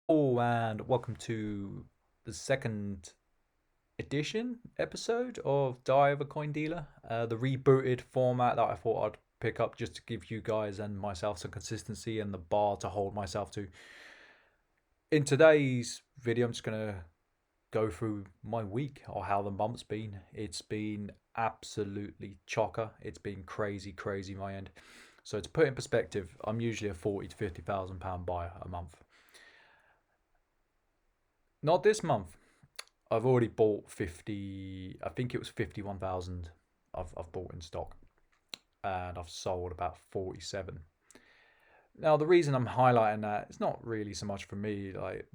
Oh, and welcome to the second edition episode of Die of a Coin Dealer, the rebooted format that I thought I'd pick up just to give you guys and myself some consistency and the bar to hold myself to. In today's video, I'm just going to go through my week or how the month's been. It's been absolutely chocker. It's been crazy, crazy my end. So to put in perspective, I'm usually a 40 to 50,000 pound buyer a month. Not this month. I've already bought 50, I think it was 51,000 I've bought in stock, and I've sold about 47. Now the reason I'm highlighting that, it's not really so much for me, like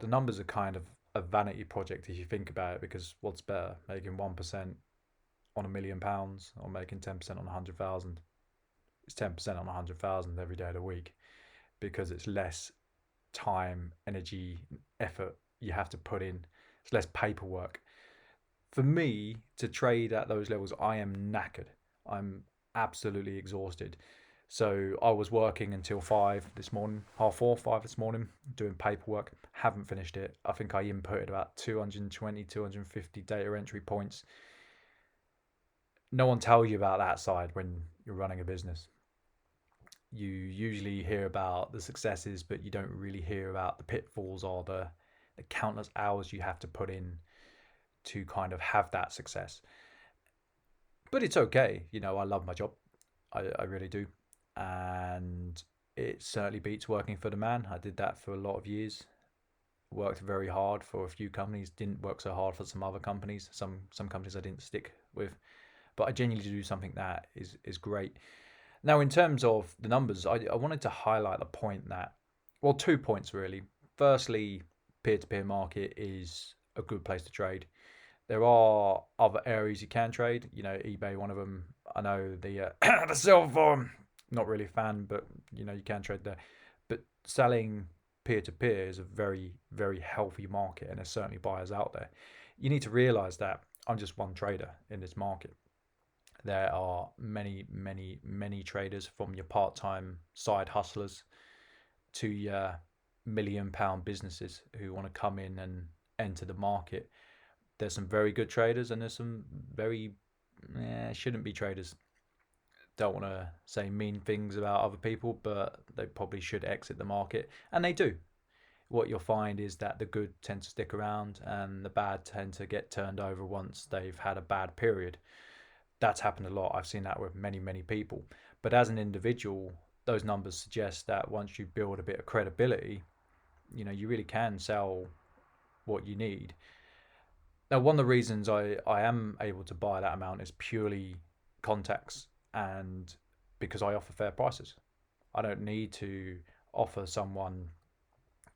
the numbers are kind of a vanity project if you think about it, because what's better, making 1% on £1 million or making 10% on 100,000? It's 10% on 100,000 every day of the week, because it's less time, energy, effort you have to put in. It's less paperwork. For me to trade at those levels, I am knackered. I'm absolutely exhausted. So I was working until 5 this morning, half 4, 5 this morning, doing paperwork. Haven't finished it. I think I inputted about 220, 250 data entry points. No one tells you about that side when you're running a business. You usually hear about the successes, but you don't really hear about the pitfalls or the countless hours you have to put in to kind of have that success. But it's okay. I love my job. I really do. And it certainly beats working for the man. I did that for a lot of years. Worked very hard for a few companies. Didn't work so hard for some other companies. Some companies I didn't stick with. But I genuinely do something that is great. Now, in terms of the numbers, I wanted to highlight the point that, well, 2 points really. Firstly, peer-to-peer market is a good place to trade. There are other areas you can trade. eBay, one of them. I know the the silver farm. Not really a fan, but you can trade there. But selling peer to peer is a very, very healthy market, and there's certainly buyers out there. You need to realize that I'm just one trader in this market. There are many, many, many traders, from your part-time side hustlers to your £1 million businesses who want to come in and enter the market. There's some very good traders, and there's some very shouldn't be traders. Don't want to say mean things about other people, but they probably should exit the market, and they do. What you'll find is that the good tend to stick around, and the bad tend to get turned over once they've had a bad period. That's happened a lot. I've seen that with many, many people. But as an individual, those numbers suggest that once you build a bit of credibility, you really can sell what you need. Now, one of the reasons I am able to buy that amount is purely contacts, and because I offer fair prices. I don't need to offer someone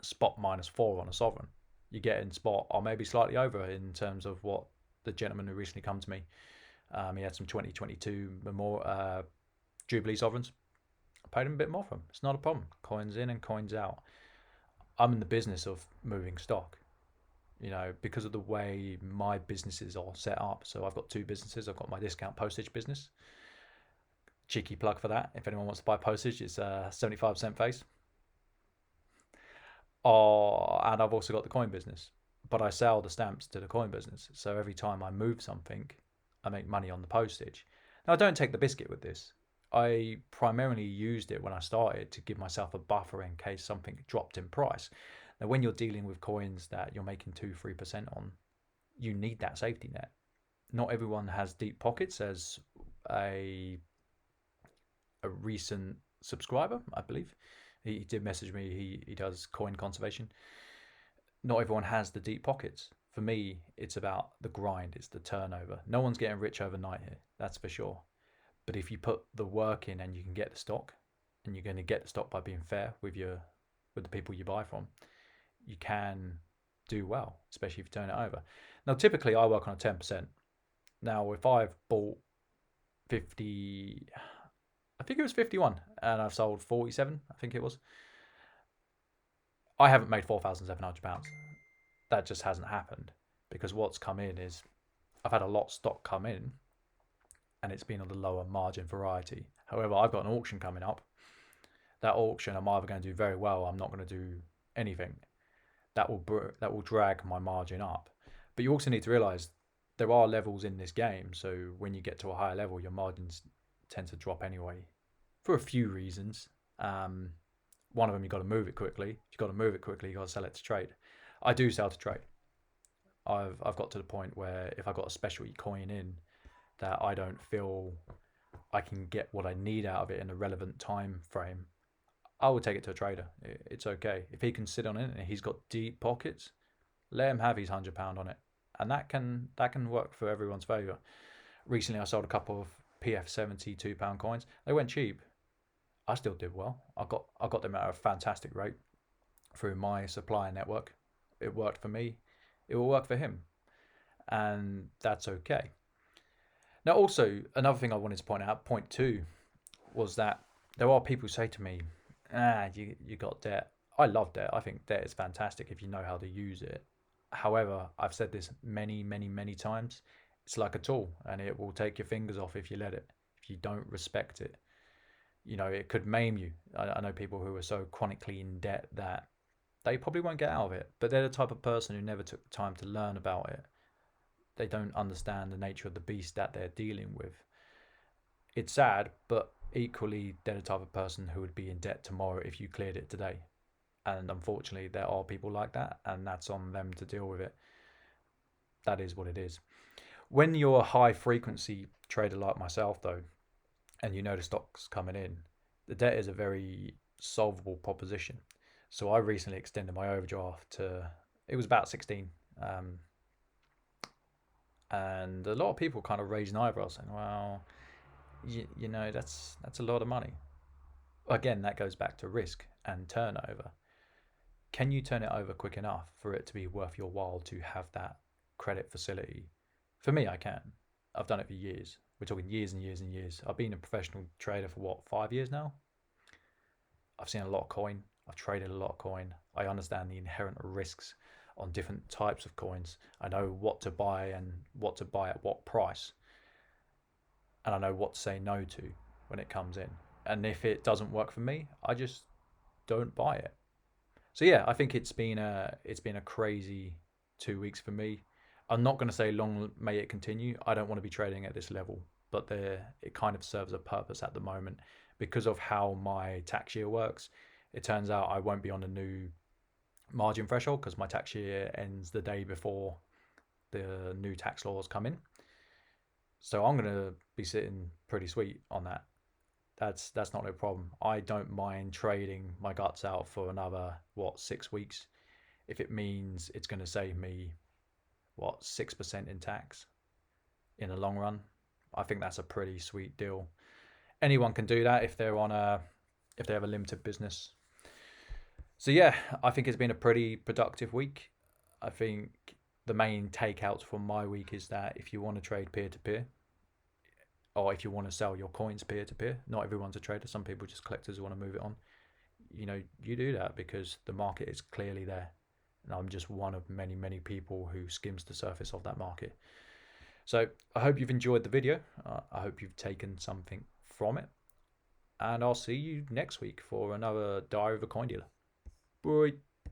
spot -4 on a sovereign. You get in spot or maybe slightly over in terms of what the gentleman who recently come to me. He had some 2022 more Jubilee sovereigns. I paid him a bit more for them. It's not a problem. Coins in and coins out. I'm in the business of moving stock, because of the way my businesses are set up. So I've got two businesses. I've got my discount postage business. Cheeky plug for that. If anyone wants to buy postage, it's a 75% face. And I've also got the coin business, but I sell the stamps to the coin business. So every time I move something, I make money on the postage. Now, I don't take the biscuit with this. I primarily used it when I started to give myself a buffer in case something dropped in price. Now, when you're dealing with coins that you're making 2-3% on, you need that safety net. Not everyone has deep pockets, as a recent subscriber, I believe. He did message me. He does coin conservation. Not everyone has the deep pockets. For me, it's about the grind. It's the turnover. No one's getting rich overnight here. That's for sure. But if you put the work in and you can get the stock, and you're going to get the stock by being fair with the people you buy from, you can do well, especially if you turn it over. Now, typically I work on a 10%. Now, if I've bought 50, I think it was 51, and I've sold 47, I think it was, I haven't made £4,700. That just hasn't happened, because what's come in is I've had a lot of stock come in, and it's been on the lower margin variety. However, I've got an auction coming up. That auction, I'm either going to do very well, I'm not going to do anything, that will drag my margin up. But you also need to realize there are levels in this game, so when you get to a higher level, your margins tend to drop anyway, for a few reasons. One of them, you got to move it quickly. You got to move it quickly. You got to sell it to trade. I do sell to trade. I've got to the point where if I got a specialty coin in that I don't feel I can get what I need out of it in a relevant time frame, I will take it to a trader. It's okay if he can sit on it and he's got deep pockets. Let him have his £100 on it, and that can work for everyone's favour. Recently, I sold a couple of PF70 £2 coins. They went cheap. I still did well. I got them at a fantastic rate through my supplier network. It worked for me. It will work for him, and that's okay. Now, also another thing I wanted to point out, point two, was that there are people who say to me, you got debt. I love debt. I think debt is fantastic if you know how to use it. However, I've said this many, many, many times. It's like a tool, and it will take your fingers off if you let it, if you don't respect it. It could maim you. I know people who are so chronically in debt that they probably won't get out of it, but they're the type of person who never took the time to learn about it. They don't understand the nature of the beast that they're dealing with. It's sad, but equally, they're the type of person who would be in debt tomorrow if you cleared it today. And unfortunately, there are people like that, and that's on them to deal with it. That is what it is. When you're a high frequency trader like myself, though, and you know the stock's coming in, the debt is a very solvable proposition. So I recently extended my overdraft to, it was about 16. And a lot of people kind of raised an eyebrow saying, well, that's a lot of money. Again, that goes back to risk and turnover. Can you turn it over quick enough for it to be worth your while to have that credit facility? For me, I can. I've done it for years. We're talking years and years and years. I've been a professional trader for 5 years now? I've seen a lot of coin. I've traded a lot of coin. I understand the inherent risks on different types of coins. I know what to buy and what to buy at what price. And I know what to say no to when it comes in. And if it doesn't work for me, I just don't buy it. So yeah, I think it's been a crazy 2 weeks for me. I'm not going to say long may it continue. I don't want to be trading at this level, but it kind of serves a purpose at the moment because of how my tax year works. It turns out I won't be on the new margin threshold because my tax year ends the day before the new tax laws come in. So I'm going to be sitting pretty sweet on that. That's not a problem. I don't mind trading my guts out for another 6 weeks if it means it's going to save me 6% in tax in the long run. I think that's a pretty sweet deal. Anyone can do that if they have a limited business. So yeah, I think it's been a pretty productive week. I think the main takeouts from my week is that if you want to trade peer-to-peer, or if you want to sell your coins peer-to-peer, not everyone's a trader. Some people are just collectors who want to move it on. You do that because the market is clearly there. And I'm just one of many, many people who skims the surface of that market. So I hope you've enjoyed the video. I hope you've taken something from it. And I'll see you next week for another Diary of a Coin Dealer. Bye.